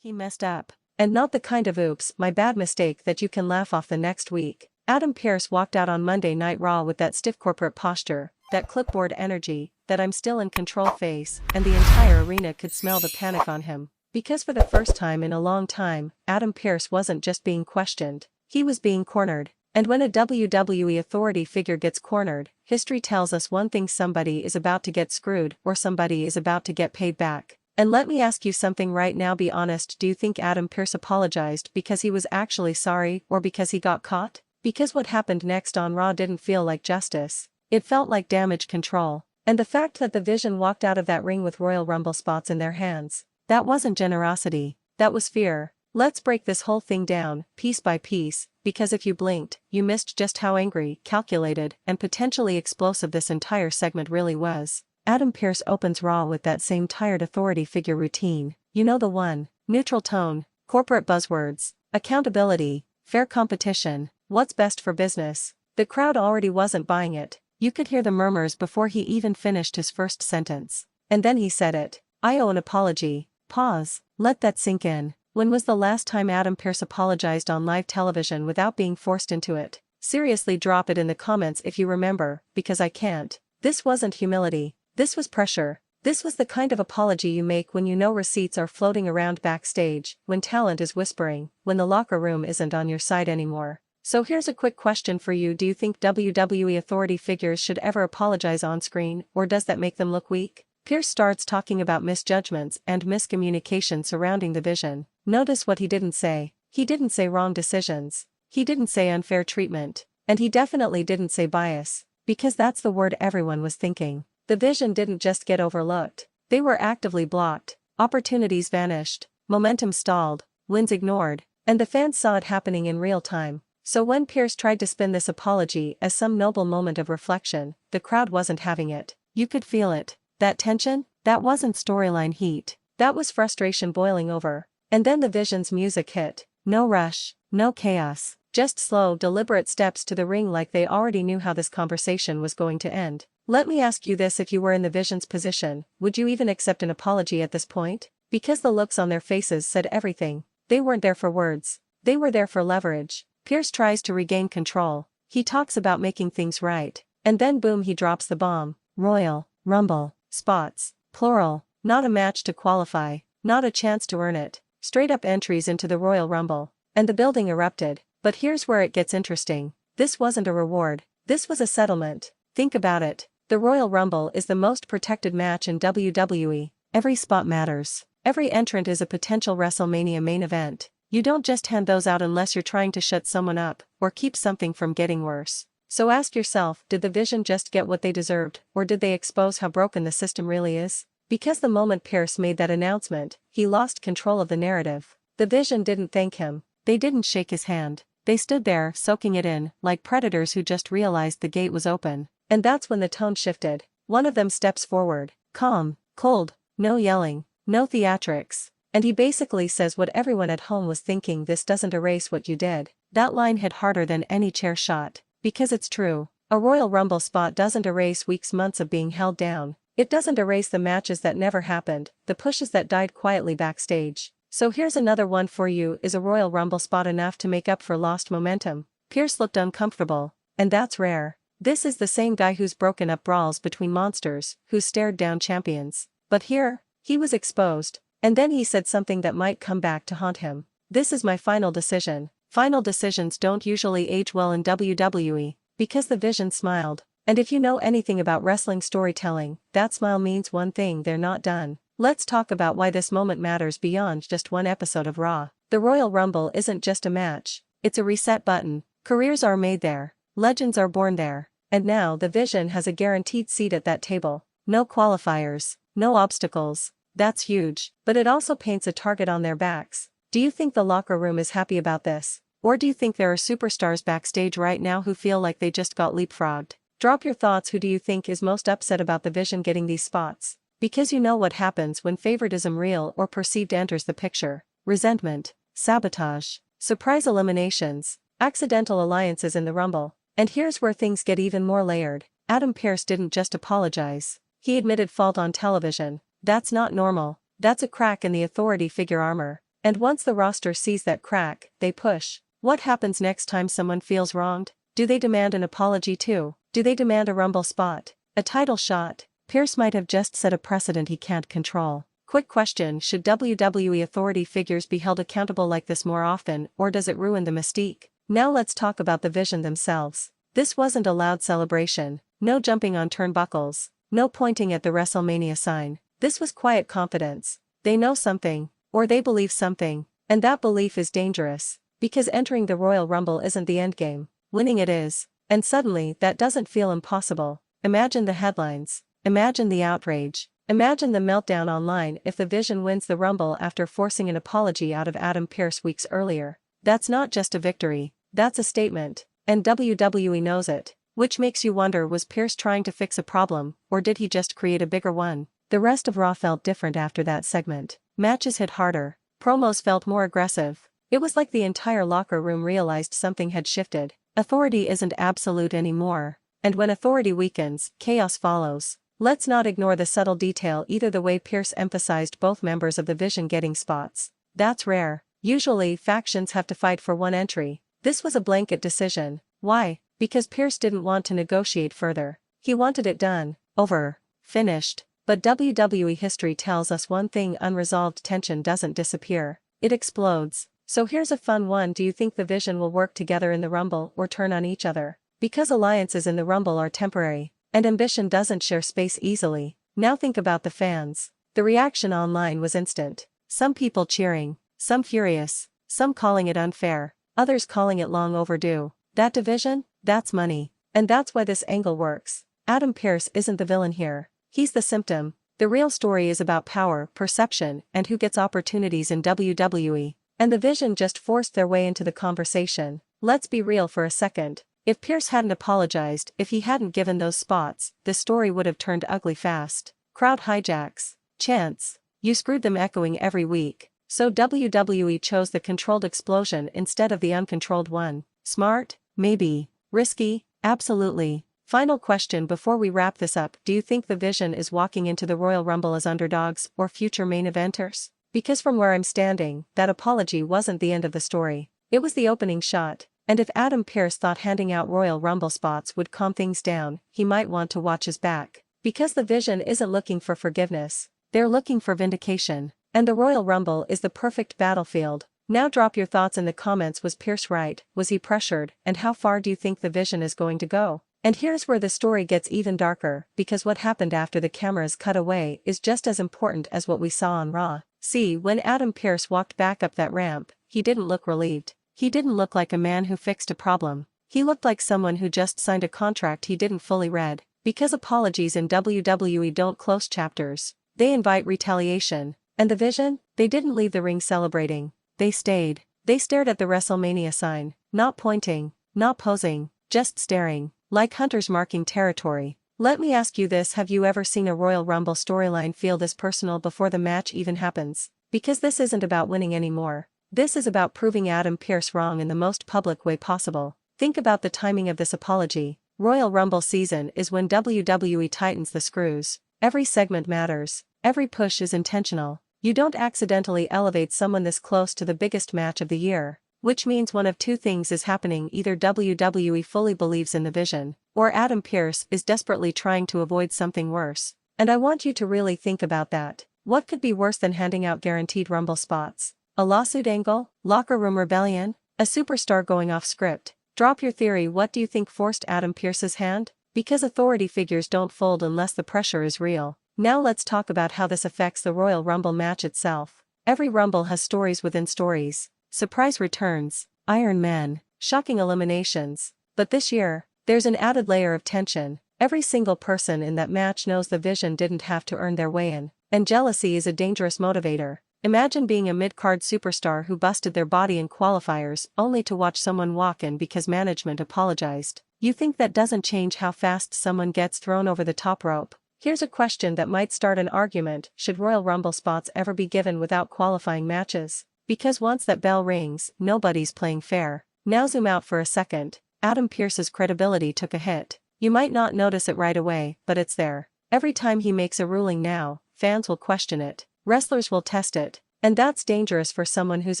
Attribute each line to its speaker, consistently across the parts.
Speaker 1: He messed up. And not the kind of oops, my bad mistake that you can laugh off the next week. Adam Pearce walked out on Monday Night Raw with that stiff corporate posture, that clipboard energy, that I'm still in control face, and the entire arena could smell the panic on him. Because for the first time in a long time, Adam Pearce wasn't just being questioned, he was being cornered. And when a WWE authority figure gets cornered, history tells us one thing: somebody is about to get screwed or somebody is about to get paid back. And let me ask you something right now, be honest, do you think Adam Pearce apologized because he was actually sorry or because he got caught? Because what happened next on Raw didn't feel like justice. It felt like damage control. And the fact that the Vision walked out of that ring with Royal Rumble spots in their hands, that wasn't generosity, that was fear. Let's break this whole thing down, piece by piece, because if you blinked, you missed just how angry, calculated, and potentially explosive this entire segment really was. Adam Pearce opens Raw with that same tired authority figure routine, you know the one: neutral tone, corporate buzzwords, accountability, fair competition, what's best for business. The crowd already wasn't buying it. You could hear the murmurs before he even finished his first sentence. And then he said it: I owe an apology. Pause. Let that sink in. When was the last time Adam Pearce apologized on live television without being forced into it? Seriously, drop it in the comments if you remember, because I can't. This wasn't humility. This was pressure. This was the kind of apology you make when you know receipts are floating around backstage, when talent is whispering, when the locker room isn't on your side anymore. So here's a quick question for you: do you think WWE authority figures should ever apologize on screen, or does that make them look weak? Pearce starts talking about misjudgments and miscommunication surrounding the Vision. Notice what he didn't say. He didn't say wrong decisions. He didn't say unfair treatment. And he definitely didn't say bias. Because that's the word everyone was thinking. The Vision didn't just get overlooked. They were actively blocked. Opportunities vanished. Momentum stalled. Wins ignored. And the fans saw it happening in real time. So when Pearce tried to spin this apology as some noble moment of reflection, the crowd wasn't having it. You could feel it. That tension? That wasn't storyline heat. That was frustration boiling over. And then the Vision's music hit. No rush. No chaos. Just slow, deliberate steps to the ring, like they already knew how this conversation was going to end. Let me ask you this: if you were in the Vision's position, would you even accept an apology at this point? Because the looks on their faces said everything. They weren't there for words. They were there for leverage. Pearce tries to regain control. He talks about making things right. And then boom, he drops the bomb. Royal Rumble spots. Plural. Not a match to qualify. Not a chance to earn it. Straight up entries into the Royal Rumble. And the building erupted. But here's where it gets interesting. This wasn't a reward. This was a settlement. Think about it. The Royal Rumble is the most protected match in WWE. Every spot matters. Every entrant is a potential WrestleMania main event. You don't just hand those out unless you're trying to shut someone up, or keep something from getting worse. So ask yourself, did the Vision just get what they deserved, or did they expose how broken the system really is? Because the moment Pearce made that announcement, he lost control of the narrative. The Vision didn't thank him. They didn't shake his hand. They stood there, soaking it in, like predators who just realized the gate was open. And that's when the tone shifted. One of them steps forward, calm, cold, no yelling, no theatrics. And he basically says what everyone at home was thinking: this doesn't erase what you did. That line hit harder than any chair shot. Because it's true. A Royal Rumble spot doesn't erase weeks, months of being held down. It doesn't erase the matches that never happened, the pushes that died quietly backstage. So here's another one for you: is a Royal Rumble spot enough to make up for lost momentum? Pearce looked uncomfortable. And that's rare. This is the same guy who's broken up brawls between monsters, who's stared down champions. But here, he was exposed. And then he said something that might come back to haunt him. This is my final decision. Final decisions don't usually age well in WWE. Because the Vision smiled. And if you know anything about wrestling storytelling, that smile means one thing: they're not done. Let's talk about why this moment matters beyond just one episode of Raw. The Royal Rumble isn't just a match. It's a reset button. Careers are made there. Legends are born there. And now the Vision has a guaranteed seat at that table. No qualifiers. No obstacles. That's huge. But it also paints a target on their backs. Do you think the locker room is happy about this? Or do you think there are superstars backstage right now who feel like they just got leapfrogged? Drop your thoughts. Who do you think is most upset about the Vision getting these spots? Because you know what happens when favoritism, real or perceived, enters the picture. Resentment, sabotage, surprise eliminations, accidental alliances in the Rumble. And here's where things get even more layered. Adam Pearce didn't just apologize. He admitted fault on television. That's not normal. That's a crack in the authority figure armor. And once the roster sees that crack, they push. What happens next time someone feels wronged? Do they demand an apology too? Do they demand a Rumble spot? A title shot? Pearce might have just set a precedent he can't control. Quick question: should WWE authority figures be held accountable like this more often, or does it ruin the mystique? Now let's talk about the Vision themselves. This wasn't a loud celebration, no jumping on turnbuckles, no pointing at the WrestleMania sign. This was quiet confidence. They know something, or they believe something, and that belief is dangerous, because entering the Royal Rumble isn't the endgame, winning it is, and suddenly that doesn't feel impossible. Imagine the headlines, imagine the outrage, imagine the meltdown online if the Vision wins the Rumble after forcing an apology out of Adam Pearce weeks earlier. That's not just a victory, that's a statement, and WWE knows it, which makes you wonder, was Pearce trying to fix a problem, or did he just create a bigger one? The rest of Raw felt different after that segment. Matches hit harder, promos felt more aggressive. It was like the entire locker room realized something had shifted. Authority isn't absolute anymore, and when authority weakens, chaos follows. Let's not ignore the subtle detail either: the way Pearce emphasized both members of the Vision getting spots. That's rare. Usually, factions have to fight for one entry. This was a blanket decision. Why? Because Pearce didn't want to negotiate further. He wanted it done, over, finished. But WWE history tells us one thing: unresolved tension doesn't disappear, it explodes. So here's a fun one: do you think the Vision will work together in the Rumble or turn on each other? Because alliances in the Rumble are temporary, and ambition doesn't share space easily. Now think about the fans. The reaction online was instant. Some people cheering, some furious, some calling it unfair, others calling it long overdue. That division? That's money. And that's why this angle works. Adam Pearce isn't the villain here. He's the symptom. The real story is about power, perception, and who gets opportunities in WWE. And the Vision just forced their way into the conversation. Let's be real for a second. If Pearce hadn't apologized, if he hadn't given those spots, the story would have turned ugly fast. Crowd hijacks, chants, you screwed them echoing every week. So WWE chose the controlled explosion instead of the uncontrolled one. Smart? Maybe. Risky? Absolutely. Final question before we wrap this up: do you think the Vision is walking into the Royal Rumble as underdogs or future main eventers? Because from where I'm standing, that apology wasn't the end of the story. It was the opening shot. And if Adam Pearce thought handing out Royal Rumble spots would calm things down, he might want to watch his back. Because the Vision isn't looking for forgiveness, they're looking for vindication. And the Royal Rumble is the perfect battlefield. Now drop your thoughts in the comments: was Pearce right? Was he pressured? And how far do you think the Vision is going to go? And here's where the story gets even darker, because what happened after the cameras cut away is just as important as what we saw on Raw. See, when Adam Pearce walked back up that ramp, he didn't look relieved. He didn't look like a man who fixed a problem. He looked like someone who just signed a contract he didn't fully read. Because apologies in WWE don't close chapters, they invite retaliation. And the Vision? They didn't leave the ring celebrating. They stayed. They stared at the WrestleMania sign, not pointing, not posing, just staring, like hunters marking territory. Let me ask you this: have you ever seen a Royal Rumble storyline feel this personal before the match even happens? Because this isn't about winning anymore. This is about proving Adam Pearce wrong in the most public way possible. Think about the timing of this apology. Royal Rumble season is when WWE tightens the screws. Every segment matters. Every push is intentional. You don't accidentally elevate someone this close to the biggest match of the year. Which means one of two things is happening: either WWE fully believes in the Vision, or Adam Pearce is desperately trying to avoid something worse. And I want you to really think about that. What could be worse than handing out guaranteed Rumble spots? A lawsuit angle? Locker room rebellion? A superstar going off script? Drop your theory. What do you think forced Adam Pearce's hand? Because authority figures don't fold unless the pressure is real. Now let's talk about how this affects the Royal Rumble match itself. Every Rumble has stories within stories. Surprise returns, Iron Man, shocking eliminations. But this year, there's an added layer of tension. Every single person in that match knows the Vision didn't have to earn their way in. And jealousy is a dangerous motivator. Imagine being a mid-card superstar who busted their body in qualifiers only to watch someone walk in because management apologized. You think that doesn't change how fast someone gets thrown over the top rope? Here's a question that might start an argument: should Royal Rumble spots ever be given without qualifying matches? Because once that bell rings, nobody's playing fair. Now zoom out for a second. Adam Pearce's credibility took a hit. You might not notice it right away, but it's there. Every time he makes a ruling now, fans will question it. Wrestlers will test it. And that's dangerous for someone whose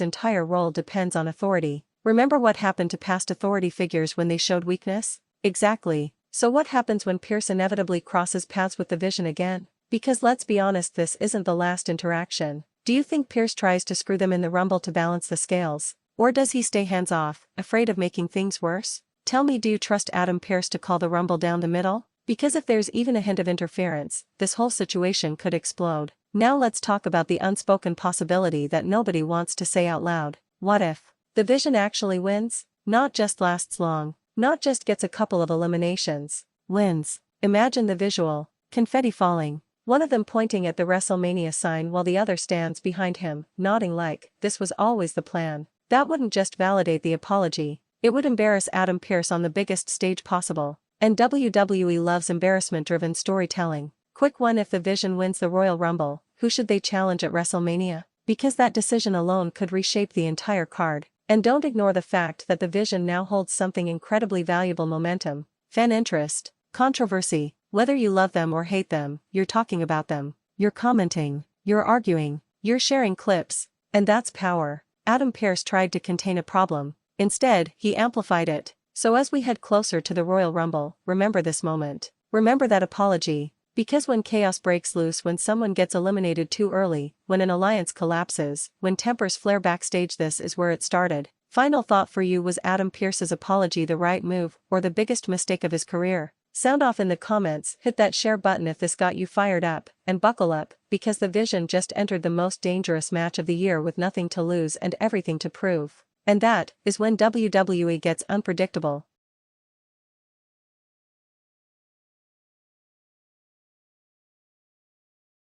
Speaker 1: entire role depends on authority. Remember what happened to past authority figures when they showed weakness? Exactly. So what happens when Pearce inevitably crosses paths with the Vision again? Because let's be honest, this isn't the last interaction. Do you think Pearce tries to screw them in the Rumble to balance the scales? Or does he stay hands-off, afraid of making things worse? Tell me, do you trust Adam Pearce to call the Rumble down the middle? Because if there's even a hint of interference, this whole situation could explode. Now let's talk about the unspoken possibility that nobody wants to say out loud. What if the Vision actually wins? Not just lasts long, not just gets a couple of eliminations, wins. Imagine the visual: confetti falling, one of them pointing at the WrestleMania sign while the other stands behind him, nodding like, this was always the plan. That wouldn't just validate the apology, it would embarrass Adam Pearce on the biggest stage possible. And WWE loves embarrassment-driven storytelling. Quick one: if the Vision wins the Royal Rumble, who should they challenge at WrestleMania? Because that decision alone could reshape the entire card. And don't ignore the fact that the Vision now holds something incredibly valuable: momentum, fan interest, controversy. Whether you love them or hate them, you're talking about them, you're commenting, you're arguing, you're sharing clips, and that's power. Adam Pearce tried to contain a problem. Instead, he amplified it. So as we head closer to the Royal Rumble, remember this moment. Remember that apology. Because when chaos breaks loose, when someone gets eliminated too early, when an alliance collapses, when tempers flare backstage, this is where it started. Final thought for you: was Adam Pearce's apology the right move, or the biggest mistake of his career? Sound off in the comments, hit that share button if this got you fired up, and buckle up, because the Vision just entered the most dangerous match of the year with nothing to lose and everything to prove. And that is when WWE gets unpredictable.